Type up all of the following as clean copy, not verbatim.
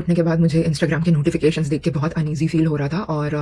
स्टार्टने के बाद मुझे इंस्टाग्राम के नोटिफिकेशंस देख के बहुत अनईजी फील हो रहा था और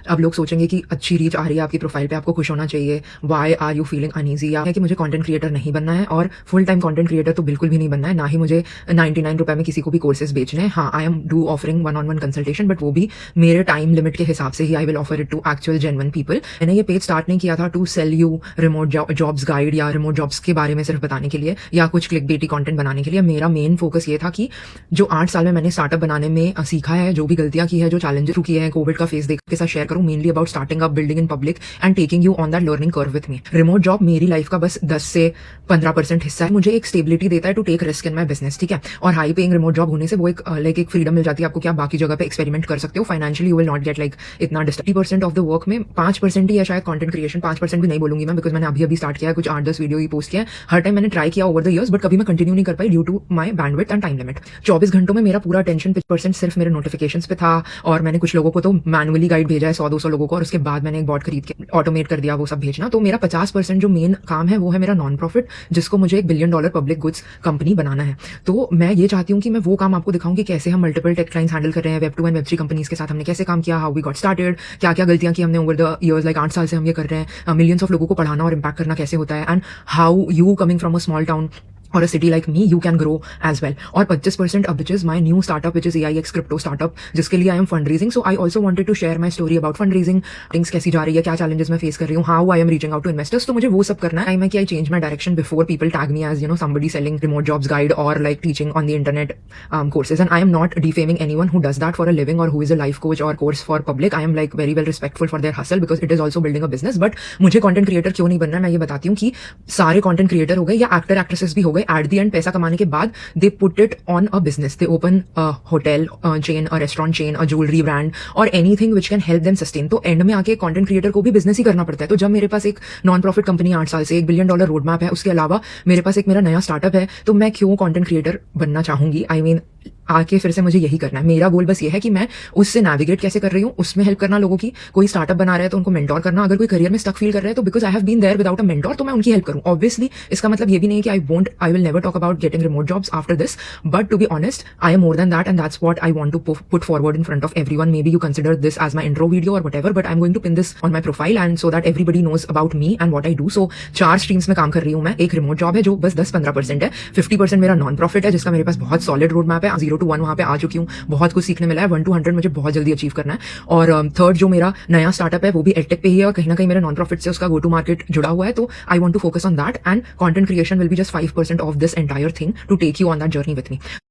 अब लोग सोचेंगे कि अच्छी रीच आ रही है आपकी प्रोफाइल पे, आपको खुश होना चाहिए, why are you feeling uneasy, या है कि मुझे कंटेंट क्रिएटर नहीं बनना है और फुल टाइम कंटेंट क्रिएटर तो बिल्कुल भी नहीं बनना है, ना ही मुझे 99 रुपए में किसी को भी कोर्सेज बेचने हैं। हाँ, I am do offering 1-on-1 consultation, but वो भी मेरे टाइम लिमिट के हिसाब से ही I will offer it to actual genuine people. मैंने ये पेज स्टार्ट नहीं किया था to sell you remote jobs guide या रिमोट जॉब्स के बारे में सिर्फ बताने के लिए या कुछ क्लिकबेटी कंटेंट बनाने के लिए। मेरा मेन फोकस ये था कि जो 8 साल में मैंने स्टार्टअप बनाने में सीखा है, जो भी गलतियां की है, जो चैलेंजेस किए हैं, कोविड का फेस देख के साथ शेयर करूं, mainly about starting up, building in public and taking you on that learning curve with me. Remote job मेरी लाइफ का बस 10 से 15% हिस्सा है। मुझे एक स्टेबिलिटी देता है to take risk in my business, ठीक है। और हाई पेइंग रिमोट जॉब होने से वो एक एक फ्रीडम मिल जाती है आपको कि आप बाकी जगह पे एक्सपेरिमेंट कर सकते हो। Financially you will not get like इतना 30% ऑफ द वर्क में 5% ही है शायद कंटेंट क्रिएशन। 5% भी नहीं बोलूंगी मैं, बिकॉज मैंने अभी स्टार्ट किया है, कुछ 8-10 वीडियो ही पोस्ट किया है। हर टाइम मैंने ट्राई किया ओवर द इयर्स, बट कभी मैं कंटिन्यू नहीं कर पाई due to my bandwidth and time limit. 24 घंटों में मेरा पूरा अटेंशन 50% सिर्फ मेरे नोटिफिकेशंस पे था और मैंने कुछ लोगों को तो मैनुअली गाइड भेजा है 100-200 लोगों को, और उसके बाद मैंने एक बॉट खरीद के ऑटोमेट कर दिया वो सब भेजना। तो मेरा 50% जो मेन काम है वो है मेरा नॉन प्रॉफिट, जिसको मुझे एक $1 बिलियन पब्लिक गुड्स कंपनी बनाना है। तो मैं ये चाहती हूँ कि मैं वो काम आपको दिखाऊं कि कैसे हम मल्टीपल टेक क्लाइंट्स हैंडल कर रहे हैं, Web2 एंड Web3 कंपनीज के साथ हमने कैसे काम किया, हाउ वी गॉट स्टार्टेड, क्या क्या गलतियां की हमने ओवर द इयर्स, लाइक 8 साल से हम ये कर रहे हैं, मिलियंस ऑफ लोगों को पढ़ाना और इम्पैक्ट करना कैसे होता है, and how you coming from a small town or a city like me, you can grow as well. और 25% of which is my new startup, which is AIX crypto startup, जिसके लिए I am fundraising. So I also wanted to share my story about fundraising, things कैसी जा रही है, क्या challenges मैं face कर रही हूँ, how I am reaching out to investors. तो मुझे वो सब करना है। I change my direction before people tag me as, you know, somebody selling remote jobs guide or like teaching on the internet courses. And I am not defaming anyone who does that for a living or who is a life coach or course for public. I am like very well respectful for their hustle because it is also building a business. But मुझे content creator क्यों नहीं बनना है, मैं ये बताती हूँ कि सारे content creator हो गए या actor actresses भी हो गए, at the end पैसा कमाने के बाद they put it on a business. They open a hotel chain, a restaurant chain, a jewelry brand or anything which can help them sustain. तो एंड में आके कंटेंट क्रिएटर को भी बिजनेस ही करना पड़ता है। तो जब मेरे पास एक नॉन प्रॉफिट कंपनी 8 साल से $1 बिलियन रोड मैप है, उसके अलावा मेरे पास एक मेरा नया स्टार्टअप है, तो मैं क्यों कंटेंट क्रिएटर बनना चाहूंगी? आई मीन आके फिर से मुझे यही करना है। मेरा गोल बस ये है कि मैं उससे नेविगेट कैसे कर रही हूँ, उसमें हेल्प करना लोगों की। कोई स्टार्टअप बना रहा है तो उनको मेंटोर करना, अगर कोई करियर में स्टक फील कर रहा है तो because I have been there without a mentor, तो मैं उनकी हेल्प करूँ। ऑब्वियसली इसका मतलब ये भी नहीं कि I will never talk about getting remote jobs after this, but to be honest I am more than that and that's what I want to put forward in front of everyone. Maybe you consider this as my intro video और whatever, but I am going to pin this on my profile and so that everybody knows about me and what I do. So 4 streams में काम कर रही हूँ मैं। एक remote job है जो बस 10-15% है, 50% मेरा नॉन प्रॉफिट है जिसका मेरे पास बहुत सॉलिड रोड मैप है। 0 to 1 वहां पे आ चुकी हूँ, बहुत कुछ सीखने मिला है। 1 to 100 मुझे बहुत जल्दी अचीव करना है। और थर्ड जो मेरा नया स्टार्टअप है वो भी एडटेक पे ही है और कहीं ना कहीं मेरे नॉन प्रॉफिट से उसका गो टू मार्केट जुड़ा हुआ है। तो I want to focus on that and content creation will be just 5% of this entire thing to take you on that journey with me.